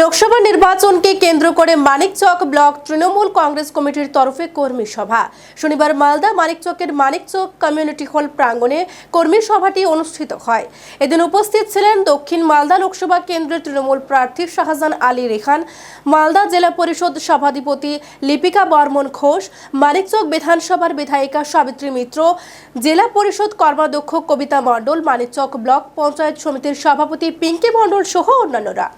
লোকসভা নির্বাচনকে কেন্দ্র করে মানিকচক ব্লক তৃণমূল কংগ্রেস কমিটির তরফে কর্মী সভা শনিবার মালদা মানিকচকের মানিকচক কমিউনিটি হল প্রাঙ্গণে কর্মী সভাটি অনুষ্ঠিত হয়। এদিন উপস্থিত ছিলেন দক্ষিণ মালদা লোকসভা কেন্দ্রের তৃণমূল প্রার্থী শাহজাহান আলী রেখান, মালদা জেলা পরিষদ সভাধিপতি লিপিকা বর্মন ঘোষ, মানিকচক বিধানসভার বিধায়িকা সাবিত্রী মিত্র, জেলা পরিষদ কর্মাধ্যক্ষ কবিতা মণ্ডল, মানিকচক ব্লক পঞ্চায়েত সমিতির সভাপতি পিঙ্কি মণ্ডল সহ অন্যান্যরা।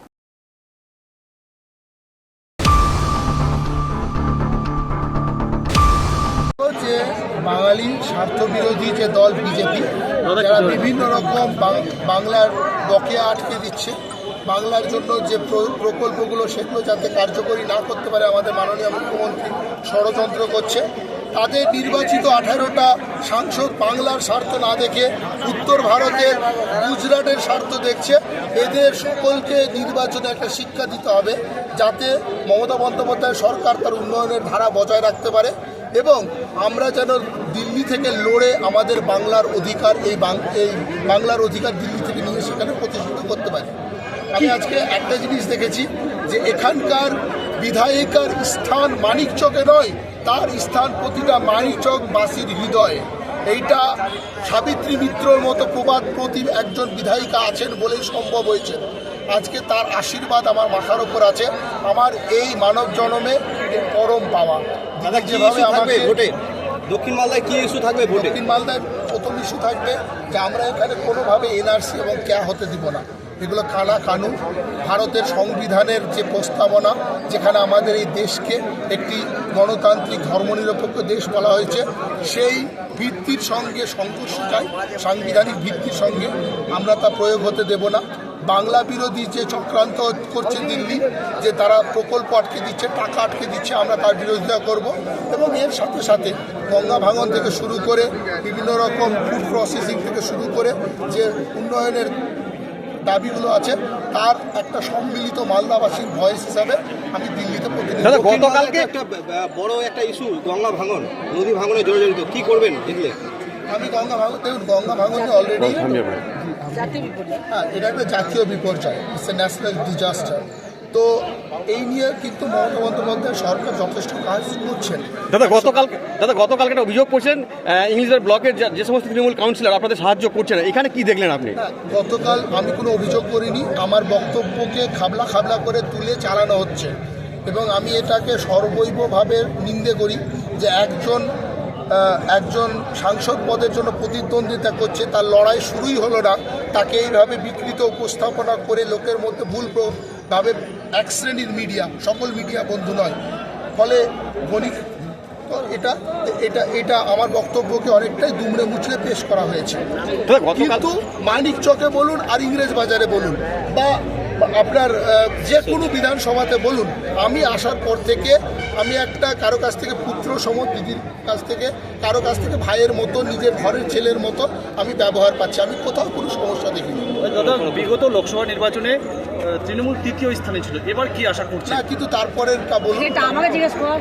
যে বাঙালি স্বার্থবিরোধী যে দল বিজেপি, যারা বিভিন্ন রকম বাংলার বকেয়া আটকে দিচ্ছে, বাংলার জন্য যে প্রকল্পগুলো সেগুলো যাতে কার্যকরী না করতে পারে আমাদের মাননীয় মুখ্যমন্ত্রী ষড়যন্ত্র করছে। তাদের নির্বাচিত 18টা সাংসদ বাংলার স্বার্থ না দেখে উত্তর ভারতের গুজরাটের স্বার্থ দেখছে। এদের সকলকে নির্বাচনে একটা শিক্ষা দিতে হবে, যাতে মমতা বন্দ্যোপাধ্যায় সরকার তার উন্নয়নের ধারা বজায় রাখতে পারে এবং আমরা যেন দিল্লি থেকে লড়ে আমাদের বাংলার অধিকার এই বাংলার অধিকার দিল্লি থেকে নিয়ে সেখানে প্রতিষ্ঠিত করতে পারি। আমি আজকে একটা জিনিস দেখেছি যে এখানকার বিধায়িকার স্থান মানিকচকে নয়, তার স্থান প্রতিটা মানিকচকবাসীর হৃদয়ে। এইটা সাবিত্রী মিত্রর মতো প্রবাদ প্রতি একজন বিধায়িকা আছেন বলেই সম্ভব হয়েছে। আজকে তার আশীর্বাদ আমার মাথার উপর আছে, আমার এই মানব জনমে পরম পাওয়া। যেভাবে আমাকে ভোটে দক্ষিণ মালদায় কি ইস্যু থাকবে? দক্ষিণ মালদায় প্রথম ইস্যু থাকবে যে আমরা এখানে কোনোভাবে এনআরসি এবং ক্যা হতে দিব না। এগুলো কালা কানুন, ভারতের সংবিধানের যে প্রস্তাবনা, যেখানে আমাদের এই দেশকে একটি গণতান্ত্রিক ধর্মনিরপেক্ষ দেশ বলা হয়েছে, সেই ভিত্তির সঙ্গে সংঘর্ষ চাই, সাংবিধানিক ভিত্তির সঙ্গে আমরা তা প্রয়োগ হতে দেব না। বাংলা বিরোধী যে চক্রান্ত করছে দিল্লি, যে তারা প্রকল্প আটকে দিচ্ছে, টাকা আটকে দিচ্ছে, আমরা তার বিরোধিতা করব এবং এর সাথে সাথে গঙ্গা ভাঙন থেকে শুরু করে বিভিন্ন রকম ফুড প্রসেসিং থেকে শুরু করে যে উন্নয়নের দাবিগুলো আছে, তার একটা সম্মিলিত মালদাবাসীর ভয়েস হিসাবে আমি দিল্লিতে প্রতিনিধিত্ব। গতকালকে একটা বড় একটা ইস্যু গঙ্গা ভাঙন, নদী ভাঙনে জড়িত, কি করবেন জিতলে? আমি গঙ্গা ভাঙনে অলরেডি এটা একটা জাতীয় বিপর্যয়, ইটস এ ন্যাশনাল ডিজাস্টার। তো এই নিয়ে কিন্তু মমতা বন্দ্যোপাধ্যায় সরকার যথেষ্ট কাজ করছেন। গতকালকে একটা অভিযোগ করছেন ইংলিশের ব্লকের যে সমস্ত তৃণমূল কাউন্সিলর আপনাদের সাহায্য করছেন, এখানে কি দেখলেন আপনি? গতকাল আমি কোনো অভিযোগ করিনি, আমার বক্তব্যকে খাবলা খাবলা করে তুলে চালানো হচ্ছে এবং আমি এটাকে সর্বৈবভাবে নিন্দে করি যে একজন সাংসদ পদের জন্য প্রতিদ্বন্দ্বিতা করছে, তার লড়াই শুরুই হলো না, তাকে এইভাবে বিকৃত উপস্থাপনা করে লোকের মধ্যে ভুলভাবে এক শ্রেণীর মিডিয়া, সকল মিডিয়া বন্ধু নয়, ফলে এটা আমার বক্তব্যকে অনেকটাই দুমড়ে মুচড়ে পেশ করা হয়েছে। কিন্তু মানিকচকে বলুন আর ইংরেজ বাজারে বলুন বা আপনার যে কোনো বিধানসভাতে বলুন, আমি আসার পর থেকে আমি একটা কারো কাছ থেকে পুত্র সম, দিদির কাছ থেকে, কারো কাছ থেকে ভাইয়ের মতো, নিজের ঘরের ছেলের মতো আমি ব্যবহার পাচ্ছি। আমি কোথাও কোনো সমস্যা দেখিনি। দাদা, বিগত লোকসভা নির্বাচনে তৃণমূল তৃতীয় স্থানে ছিল, এবার কি আশা করছে? না, কিন্তু তারপরের তা বলুন, আমাকে জিজ্ঞেস কর।